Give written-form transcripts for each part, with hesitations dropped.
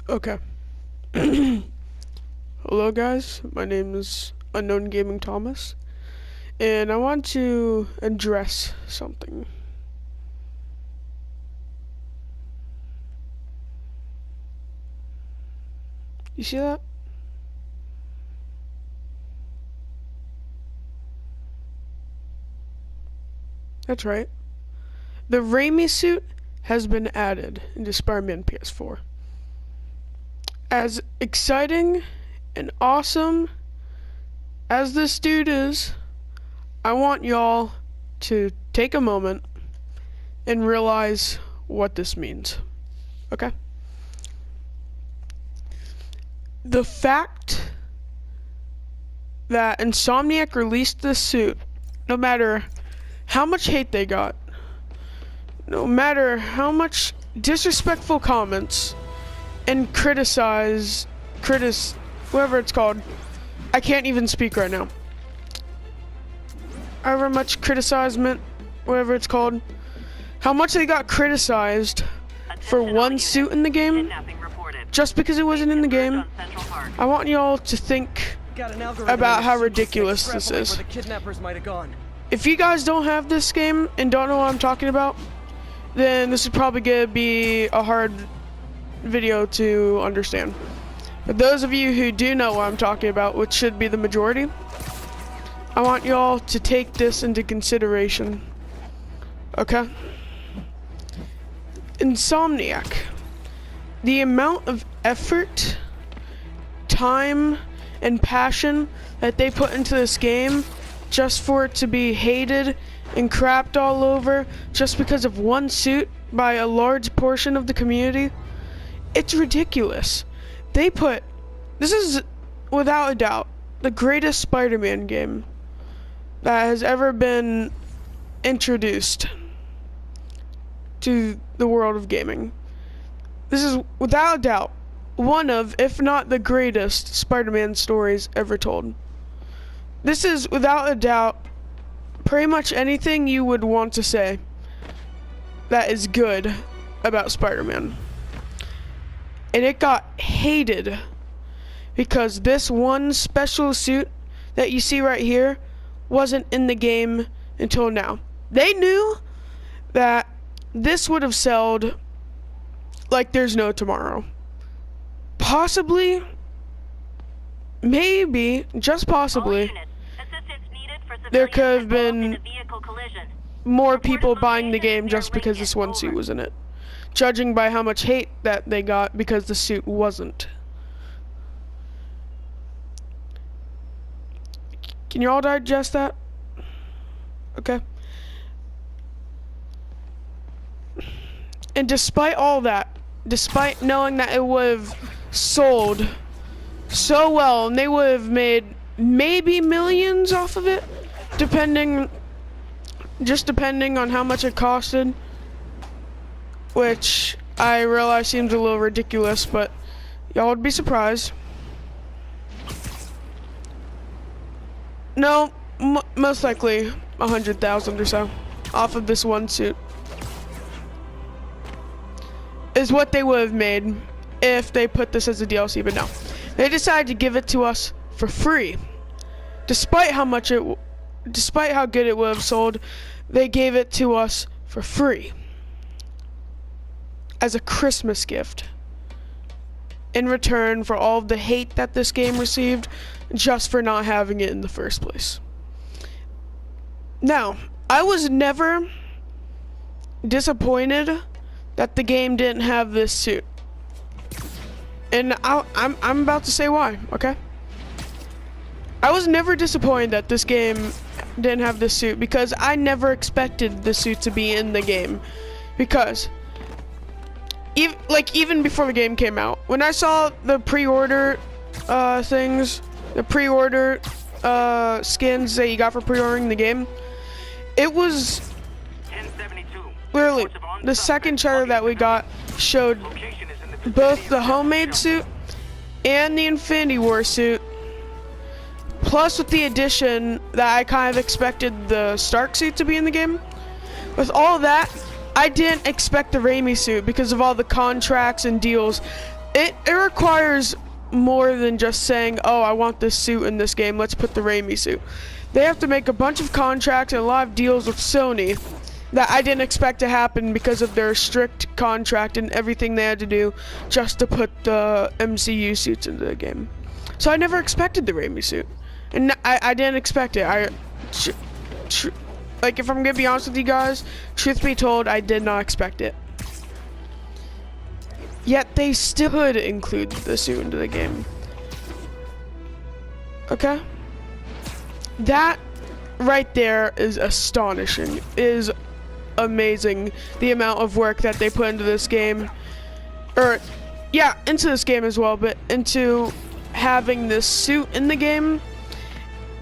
Okay. Hello guys, my name is Unknown Gaming Thomas, and I want to address something. You see that? That's right. The Raimi suit has been added into Spider-Man PS4. As exciting and awesome as this dude is, I want y'all to take a moment and realize what this means. Okay? The fact that Insomniac released this suit, no matter how much hate they got, no matter how much disrespectful comments and whatever it's called, I can't even speak right now. However much criticizement, whatever it's called, how much they got criticized for one suit in the game, just because it wasn't in the game. I want y'all to think about how ridiculous this is. If you guys don't have this game and don't know what I'm talking about, then this is probably gonna be a hard video to understand. But those of you who do know what I'm talking about, which should be the majority, I want y'all to take this into consideration. Okay? Insomniac. The amount of effort, time, and passion that they put into this game just for it to be hated and crapped all over just because of one suit by a large portion of the community, it's ridiculous. This is without a doubt the greatest Spider-Man game that has ever been introduced to the world of gaming. This is without a doubt one of, if not the greatest, Spider-Man stories ever told. This is without a doubt pretty much anything you would want to say that is good about Spider-Man. And it got hated because this one special suit that you see right here wasn't in the game until now. They knew that this would have sold like there's no tomorrow. Possibly, maybe, just possibly, there could have been more people buying the game just because this one suit was in it, judging by how much hate that they got because the suit wasn't. Can you all digest that? Okay. And despite all that, despite knowing that it would have sold so well and they would have made maybe millions off of it, depending on how much it costed, which I realize seems a little ridiculous, but y'all would be surprised. No, most likely 100,000 or so off of this one suit is what they would have made if they put this as a DLC, but no. They decided to give it to us for free. Despite how good it would have sold, they gave it to us for free as a Christmas gift in return for all of the hate that this game received just for not having it in the first place. Now, I was never disappointed that the game didn't have this suit, and I'm about to say why. Okay, I was never disappointed that this game didn't have this suit because I never expected the suit to be in the game, because even before the game came out, when I saw the pre-order things, the pre-order skins that you got for pre-ordering the game, it was literally the second trailer that we got showed both the homemade suit and the Infinity War suit, plus with the addition that I kind of expected the Stark suit to be in the game. With all of that, I didn't expect the Raimi suit because of all the contracts and deals it requires more than just saying, oh, I want this suit in this game, let's put the Raimi suit. They have to make a bunch of contracts and a lot of deals with Sony that I didn't expect to happen because of their strict contract and everything they had to do just to put the MCU suits into the game. So I never expected the Raimi suit. And I didn't expect it. Like, if I'm gonna be honest with you guys, truth be told, I did not expect it. Yet they still could include the suit into the game. Okay? That right there is astonishing. Is amazing, the amount of work that they put into this game. Or, yeah, into this game as well, but into having this suit in the game.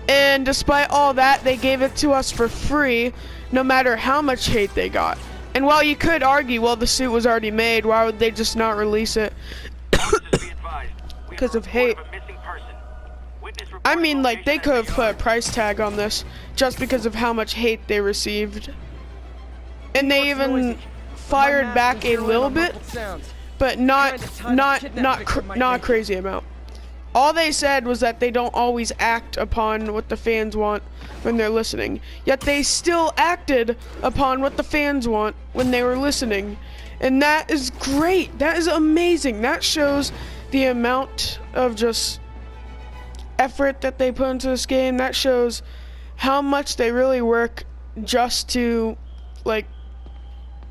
And despite all that, they gave it to us for free, no matter how much hate they got. And while you could argue, well, the suit was already made, why would they just not release it? Because of hate. I mean, like, they could have put a price tag on this just because of how much hate they received. And they even fired back a little bit, but not a crazy amount. All they said was that they don't always act upon what the fans want when they're listening. Yet they still acted upon what the fans want when they were listening. And that is great. That is amazing. That shows the amount of just effort that they put into this game. That shows how much they really work just to, like,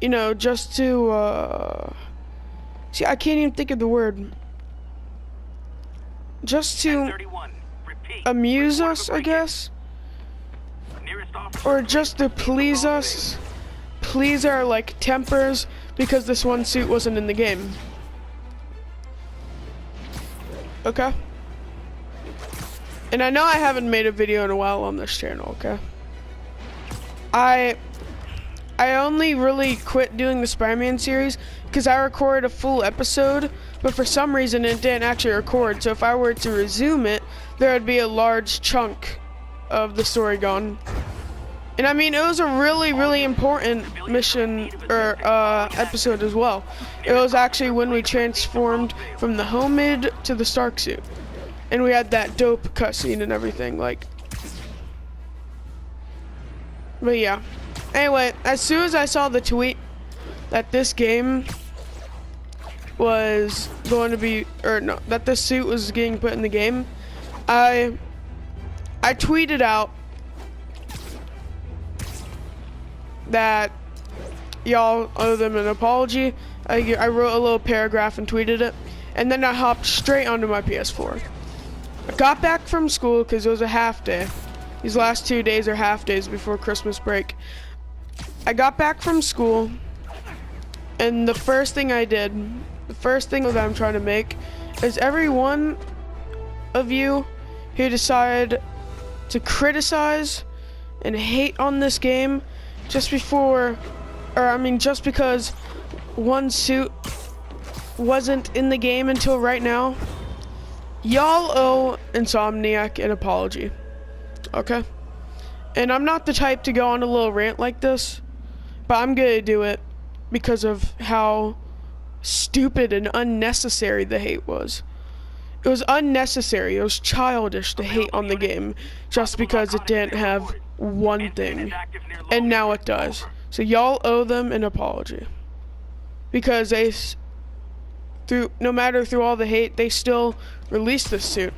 you know, just to, see, I can't even think of the word. Just to amuse us, I guess, or just to please us, please our, like, tempers, because this one suit wasn't in the game. Okay? And I know I haven't made a video in a while on this channel, okay? I only really quit doing the Spider-Man series because I recorded a full episode, but for some reason it didn't actually record. So if I were to resume it, there would be a large chunk of the story gone. And I mean, it was a really, really important mission or episode as well. It was actually when we transformed from the Homid to the Stark suit, and we had that dope cutscene and everything. Like, but yeah. Anyway, as soon as I saw the tweet that this game was going to be, or no, that this suit was getting put in the game, I tweeted out that y'all owe them an apology. I wrote a little paragraph and tweeted it, and then I hopped straight onto my PS4. I got back from school because it was a half day. These last 2 days are half days before Christmas break. I got back from school, and the first thing I did, the first thing that I'm trying to make, is every one of you who decided to criticize and hate on this game just before, or I mean just because one suit wasn't in the game until right now, y'all owe Insomniac an apology, okay? And I'm not the type to go on a little rant like this, but I'm gonna do it because of how stupid and unnecessary the hate was. It was unnecessary, it was childish to hate on the game just because it didn't have one thing, and now it does. So y'all owe them an apology, because they, no matter through all the hate, they still released this suit,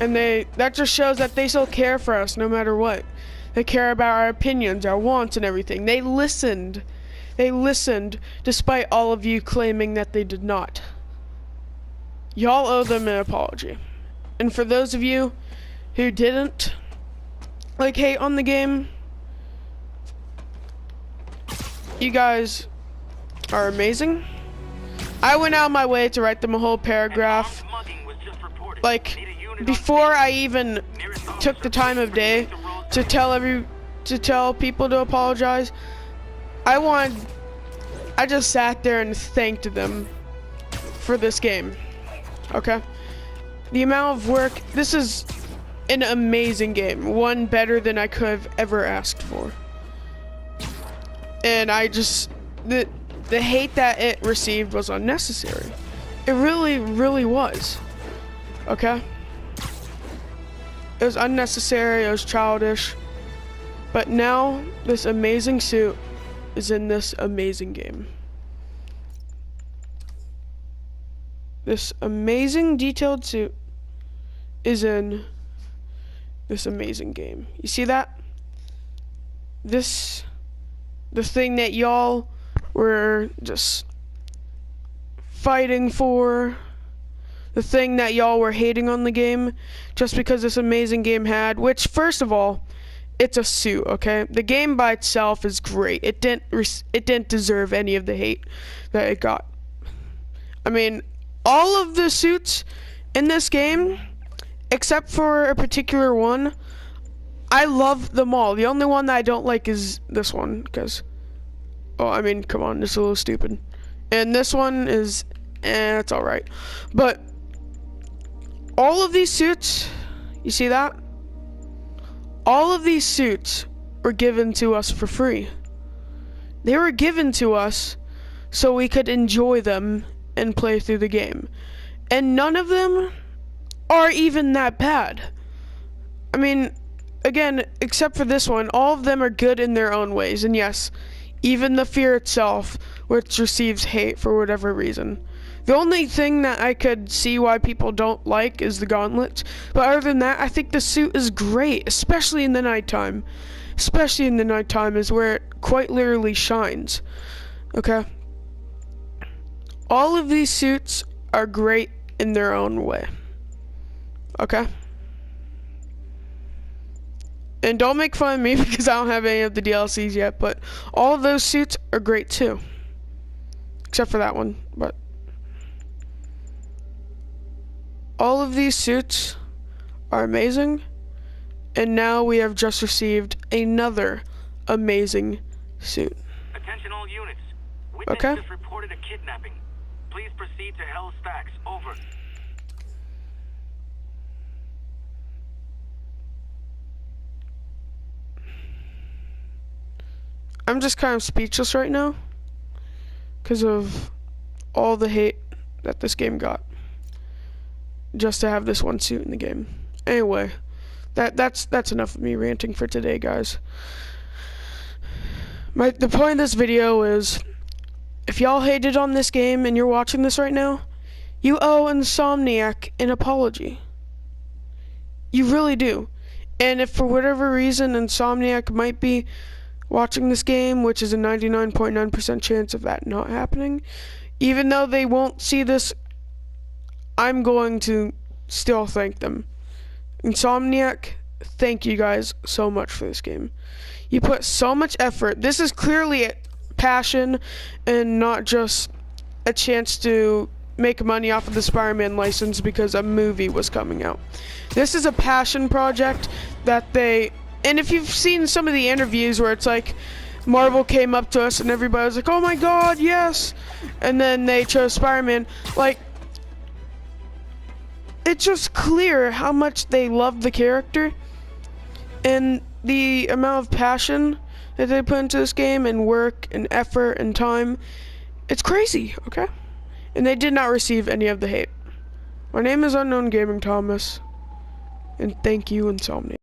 and that just shows that they still care for us no matter what. They care about our opinions, our wants, and everything. They listened despite all of you claiming that they did not. Y'all owe them an apology. And for those of you who didn't like hate on the game, you guys are amazing. I went out of my way to write them a whole paragraph, like, before I even took the time of day to tell people to apologize. I just sat there and thanked them for this game. Okay? The amount of work, this is an amazing game, one better than I could have ever asked for. And I just, the hate that it received was unnecessary. It really, really was. Okay? It was unnecessary, it was childish. But now, this amazing suit is in this amazing game. This amazing detailed suit is in this amazing game. You see that? The thing that y'all were just fighting for, the thing that y'all were hating on the game just because this amazing game had, which, first of all, it's a suit, okay? The game by itself is great. It didn't deserve any of the hate that it got. I mean, all of the suits in this game, except for a particular one, I love them all. The only one that I don't like is this one, because, oh, I mean, come on, it's a little stupid. And this one is, it's alright. But all of these suits, you see that? All of these suits were given to us for free. They were given to us so we could enjoy them and play through the game. And none of them are even that bad. I mean, again, except for this one, all of them are good in their own ways. And yes, even the fear itself, which receives hate for whatever reason. The only thing that I could see why people don't like is the gauntlets. But other than that, I think the suit is great, especially in the nighttime. Especially in the nighttime is where it quite literally shines. Okay? All of these suits are great in their own way. Okay? And don't make fun of me because I don't have any of the DLCs yet, but all of those suits are great too. Except for that one, but all of these suits are amazing, and now we have just received another amazing suit. Attention all units. Witness just reported a kidnapping. Please proceed to Hell Stacks. Over. I'm just kind of speechless right now because of all the hate that this game got. Just to have this one suit in the game. Anyway, that's enough of me ranting for today, guys. The point of this video is, if y'all hated on this game and you're watching this right now, you owe Insomniac an apology. You really do. And if for whatever reason Insomniac might be watching this game, which is a 99.9% chance of that not happening, even though they won't see this, I'm going to still thank them. Insomniac, thank you guys so much for this game. You put so much effort. This is clearly a passion and not just a chance to make money off of the Spider-Man license because a movie was coming out. This is a passion project that they, and if you've seen some of the interviews where it's like, Marvel came up to us and everybody was like, oh my god, yes, and then they chose Spider-Man, like, it's just clear how much they love the character and the amount of passion that they put into this game and work and effort and time. It's crazy, okay? And they did not receive any of the hate. My name is Unknown Gaming Thomas, and thank you, Insomniac.